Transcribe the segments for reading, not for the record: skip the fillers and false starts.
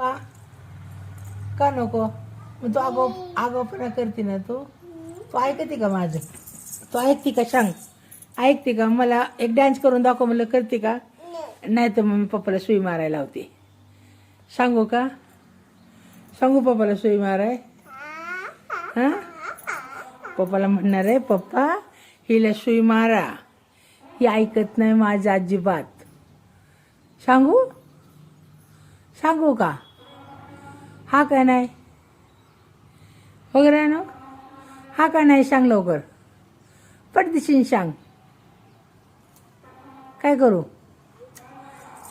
का का नको? मग तू आगोपणा करते ना तू ऐकते का माझं? तू ऐकते का? सांग, ऐकते का? मला एक डान्स करून दाखव म्हणलं, करते का? नाही तर मग मी पप्पाला सुई मारायला लावते. सांगू का? सांगू पप्पाला सुई माराय? हां, पप्पाला म्हणणार आहे, पप्पा हिला सुई मारा, ही ऐकत नाही माझं अजिबात. सांगू? सांगू का? हा का नाही वगैरे ना? हा का नाही? सांग लवकर, पटदिशीन सांग. काय करू?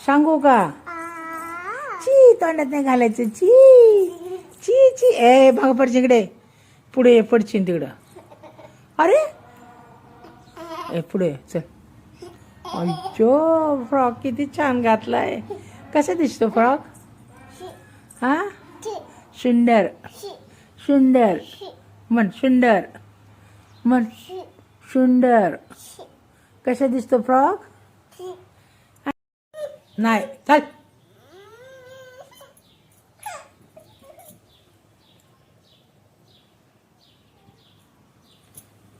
सांगू का? ची तोंडात नाही घालायचं. ची ची ची. ए भाग पडची इकडे, पुढे पडशील तिकडं. अरे ए पुढे चल. अय्यो, फ्रॉक किती छान घातलाय. कसा दिसतो फ्रॉक? हा, सुंदर सुंदर म्हण, सुंदर म्हण, सुंदर. कसा दिसतो फ्रॉक? नाही, चल.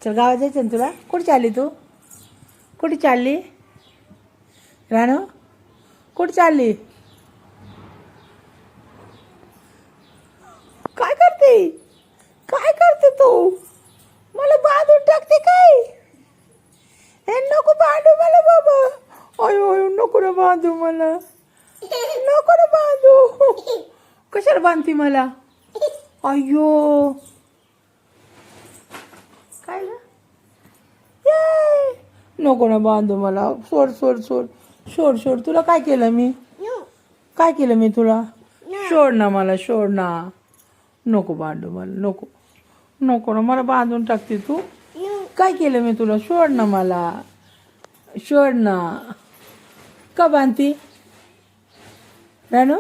चल, गावात जायचं ना तुला? कुठे चालली तू? कुठे चालली रानू? कुठे चालली? काय करते? काय करते तू? मला बांधून टाकते काय? हे नको बांधू मला बाबा. अयो अयो, नको ना बांधू मला, नको ना बांधू. कशाला बांधते मला? अय्यो, काय ग? ये, नको ना बांधू मला. सोड सोड सोड सोड सोड. तुला काय केलं मी? काय केलं मी तुला? सोड ना मला, सोड ना. नको बांधू मला, नको नको ना. मला बांधून टाकते तू. काय केलं मी तुला? सोड ना मला, सोड ना. का बांधती रानू?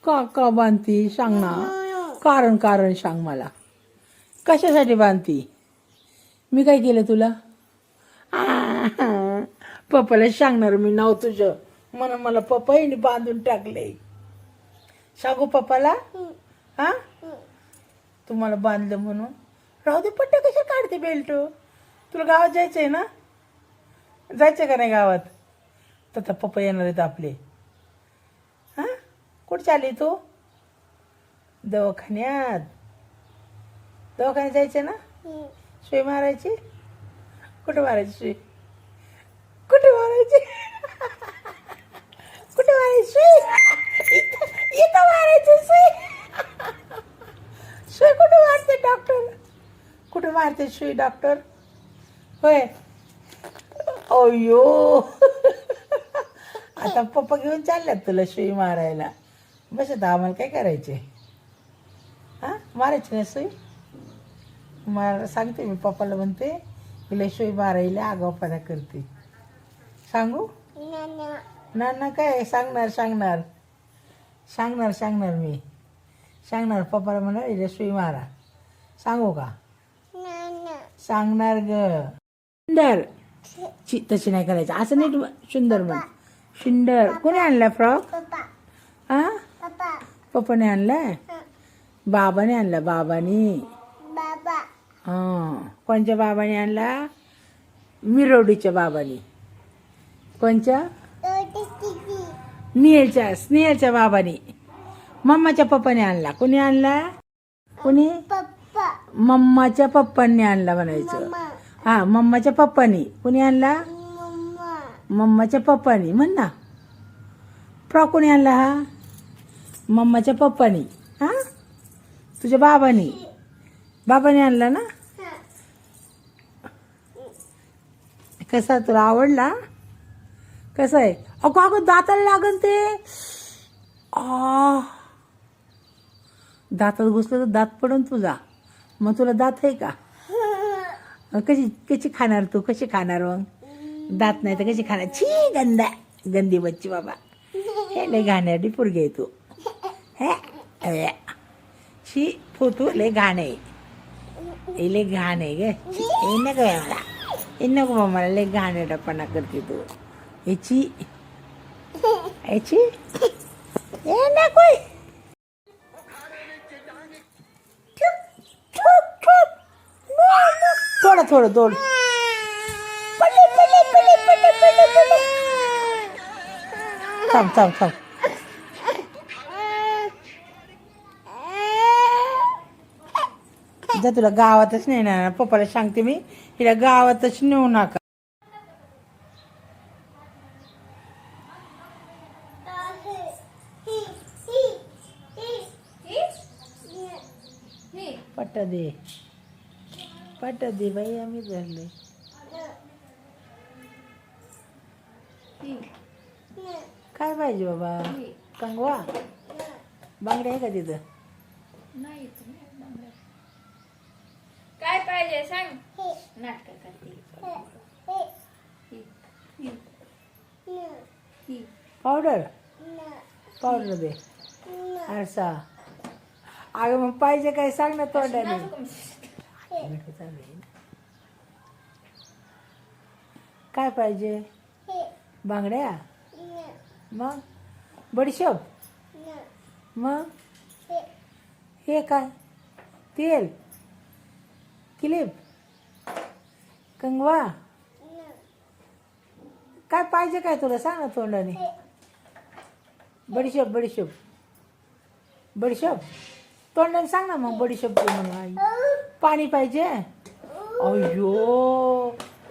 का बांधती? सांग ना, कारण सांग मला. कशासाठी बांधती? मी काय केलं तुला? पप्पाला सांगणार मी नाव तुझं म्हणून मला पप्पाने बांधून टाकले. सांगू पप्पाला? हा, तुम्हाला बांधलं म्हणून. राहू दे, पट्ट्या कशा काढते बेल्ट? तुला गावात जायचंय ना? जायचं का नाही गावात? तर पप्पा येणार आहेत आपले. हा, कुठे चालली तू? दवाखान्यात. दवाखान्यात जायचं ना? सुई मारायची? कुठे मारायची सुई? कुठे मारायची? कुठे मारायची सुई? इथं मारायची सुई. सुई कुठे मारते डॉक्टर? कुठे मारते सुई डॉक्टर? होय. अय्यो, आता पप्पा घेऊन चालल्यात तुला सुई मारायला. बस आता आम्हाला काय करायचे? हां, मारायची ना सुई? सांगते मी पप्पाला, म्हणते तिला सुई मारायला आगाऊपणा करते. सांगू? ना काय सांगणार सांगणार सांगणार सांगणार मी सांगणार पप्पाला म्हणा हिला सुई मारा. सांगू का? सांगणार ग. सुंदर. तशी नाही करायचं, असं नीट सुंदर म्हण. सुंदर. कोणी आणला फ्रॉक? हा, पप्पाने आणलाय? बाबाने आणला? बाबाने? हां, कोणच्या बाबाने आणला? मिरवडीच्या बाबाने. कोणच्या? स्नेहलच्या बाबाने. मम्माच्या पप्पाने आणला. कोणी आणला? कोणी? मम्माच्या पप्पांनी आणला म्हणायचं. हा, मम्माच्या पप्पानी. कोणी आणला? मम्माच्या पप्पानी. म्हण ना. फ्रॉक कोणी आणला? हा, मम्माच्या पप्पानी. हा, तुझ्या बाबानी. बाबाने आणला ना? कसा, तुला आवडला? कसं आहे? अगं अगं, दाताला लागन ते. दातात घुसलं तर दात पडून तुझा. मग तुला दात आहे का? कशी कशी खाणार तू? कशी खाणार मग? दात नाही तर कशी खाणार? छी, गंदी बच्ची बाबा. हे लय घाणेरडी पोरगी आहे तू. हे छी, फोटो लय घाण आहे. हे लय घाण आहे ग. हे नको मला, हे नको मला. लय घाणेरडापणा करते तू. ह्याची याची ए नको थोडं थोडं थोडं थांब थांब थांब जर तुला गावातच नाही ना पप्पाला सांगते मी हिला गावातच नेऊ नका पट दे बाई आम्ही धरले काय पाहिजे बाबा कंगवा बांगड्या आहे का तिथं नाही काय पाहिजे सांग नाटक करते पावडर पावडर दे आरसा अगं मग पाहिजे काय सांग ना तोंडाने काय पाहिजे बांगड्या मग बडीशोप मग हे काय तेल क्लिप कंगवा काय पाहिजे काय तुला सांग ना तोंडाने बडीशोप बडीशोप बडीशोप तोंडाने सांग ना मग बडीशोप म्हणून आई पाणी पाहिजे अय्यो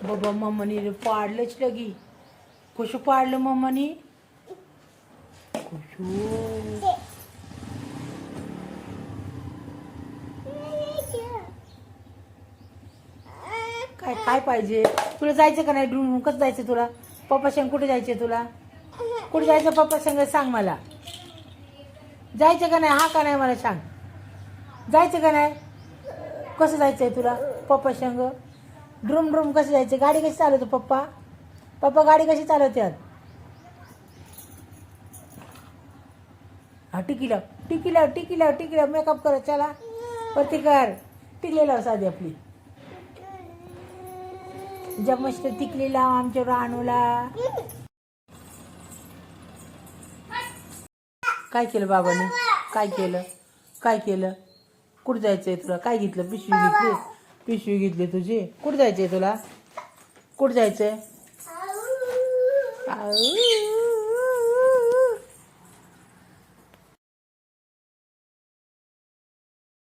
बाबा मम्मानी पाडलंच लगी कसं पाडलं मम्मानी कसं काय काय पाहिजे तुला जायचं का नाही ड्रूम कसं जायचं तुला पप्पा संग कुठे जायचं तुला कुठे जायचं पप्पा संग सांग मला जायचं का नाही हा का नाही मला सांग जायचं का नाही कसं जायचं आहे तुला पप्पा संग ड्रूम ड्रूम कसं जायचं गाडी कशी चालवतो पप्पा पप्पा गाडी कशी चालवतात हा टिकी लाव टिकी लाव टिकी लाव टिकी लाव मेकअप कर चला वरती कर टिकली लाव साधी आपली जब मस्त टिकली लाव आमच्या राणूला काय केलं बाबाने काय केलं काय केलं कुठं जायचंय तुला काय घेतलं पिशवी घेतली तुझी कुठं जायचंय तुला कुठं जायचंय